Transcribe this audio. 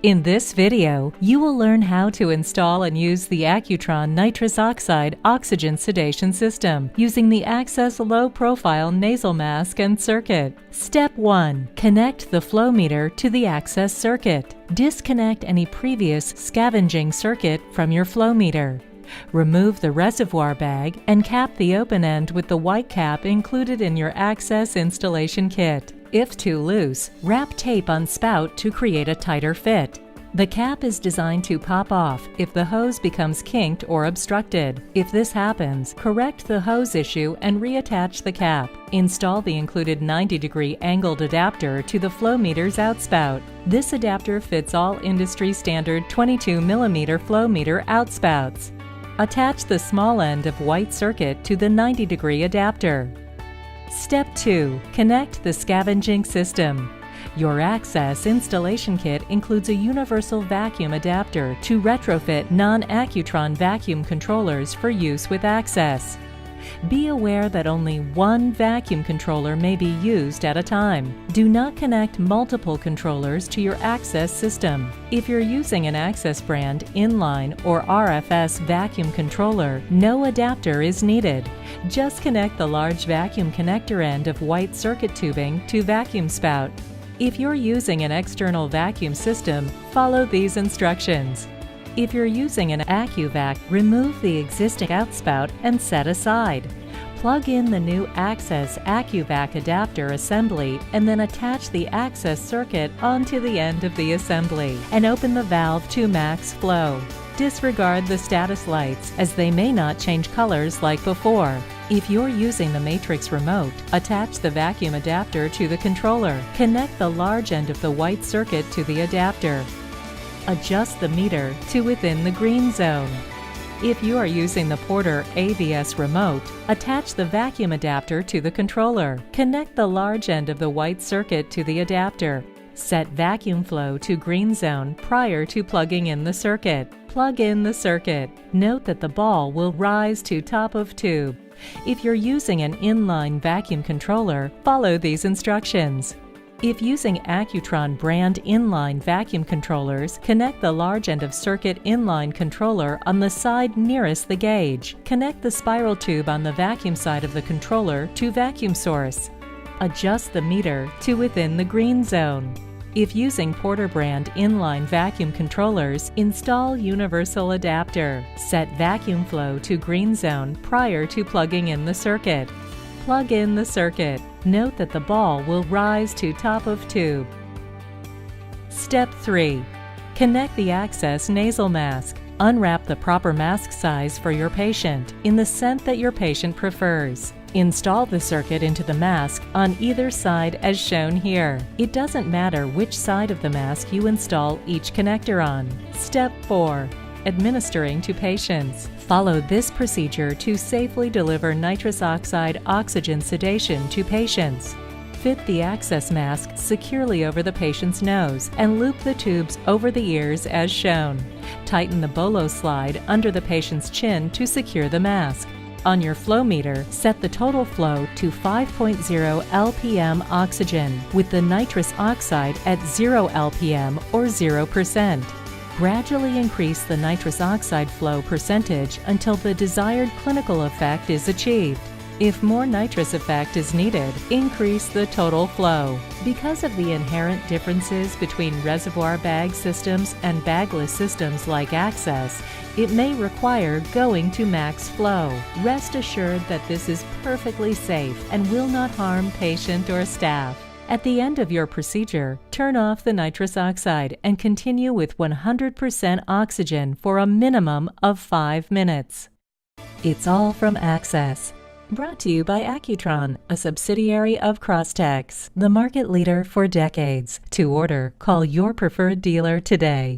In this video, you will learn how to install and use the Accutron nitrous oxide oxygen sedation system using the Axess low-profile nasal mask and circuit. Step 1. Connect the flow meter to the Axess circuit. Disconnect any previous scavenging circuit from your flow meter. Remove the reservoir bag and cap the open end with the white cap included in your Axess installation kit. If too loose, wrap tape on spout to create a tighter fit. The cap is designed to pop off if the hose becomes kinked or obstructed. If this happens, correct the hose issue and reattach the cap. Install the included 90-degree angled adapter to the flow meter's outspout. This adapter fits all industry standard 22mm flow meter outspouts. Attach the small end of white circuit to the 90-degree adapter. Step 2. Connect the scavenging system. Your Axess installation kit includes a universal vacuum adapter to retrofit non-Accutron vacuum controllers for use with Axess. Be aware that only one vacuum controller may be used at a time. Do not connect multiple controllers to your Axess system. If you're using an Axess brand inline or RFS vacuum controller, no adapter is needed. Just connect the large vacuum connector end of white circuit tubing to vacuum spout. If you're using an external vacuum system, follow these instructions. If you're using an AccuVac, remove the existing outspout and set aside. Plug in the new Axess AccuVac adapter assembly and then attach the Axess circuit onto the end of the assembly and open the valve to max flow. Disregard the status lights as they may not change colors like before. If you're using the Matrix remote, attach the vacuum adapter to the controller. Connect the large end of the white circuit to the adapter. Adjust the meter to within the green zone. If you are using the Porter AVS remote, attach the vacuum adapter to the controller. Connect the large end of the white circuit to the adapter. Set vacuum flow to green zone prior to plugging in the circuit. Plug in the circuit. Note that the ball will rise to top of tube. If you're using an inline vacuum controller, follow these instructions. If using Accutron brand inline vacuum controllers, connect the large end of circuit inline controller on the side nearest the gauge. Connect the spiral tube on the vacuum side of the controller to vacuum source. Adjust the meter to within the green zone. If using Porter brand inline vacuum controllers, install universal adapter. Set vacuum flow to green zone prior to plugging in the circuit. Plug in the circuit. Note that the ball will rise to top of tube. Step 3. Connect the Axess nasal mask. Unwrap the proper mask size for your patient in the scent that your patient prefers. Install the circuit into the mask on either side as shown here. It doesn't matter which side of the mask you install each connector on. Step 4. Administering to patients. Follow this procedure to safely deliver nitrous oxide oxygen sedation to patients. Fit the Axess mask securely over the patient's nose and loop the tubes over the ears as shown. Tighten the bolo slide under the patient's chin to secure the mask. On your flow meter, set the total flow to 5.0 LPM oxygen with the nitrous oxide at 0 LPM or 0%. Gradually increase the nitrous oxide flow percentage until the desired clinical effect is achieved. If more nitrous effect is needed, increase the total flow. Because of the inherent differences between reservoir bag systems and bagless systems like Axess, it may require going to max flow. Rest assured that this is perfectly safe and will not harm patient or staff. At the end of your procedure, turn off the nitrous oxide and continue with 100% oxygen for a minimum of 5 minutes. It's all from Axess. Brought to you by Accutron, a subsidiary of Crosstex, the market leader for decades. To order, call your preferred dealer today.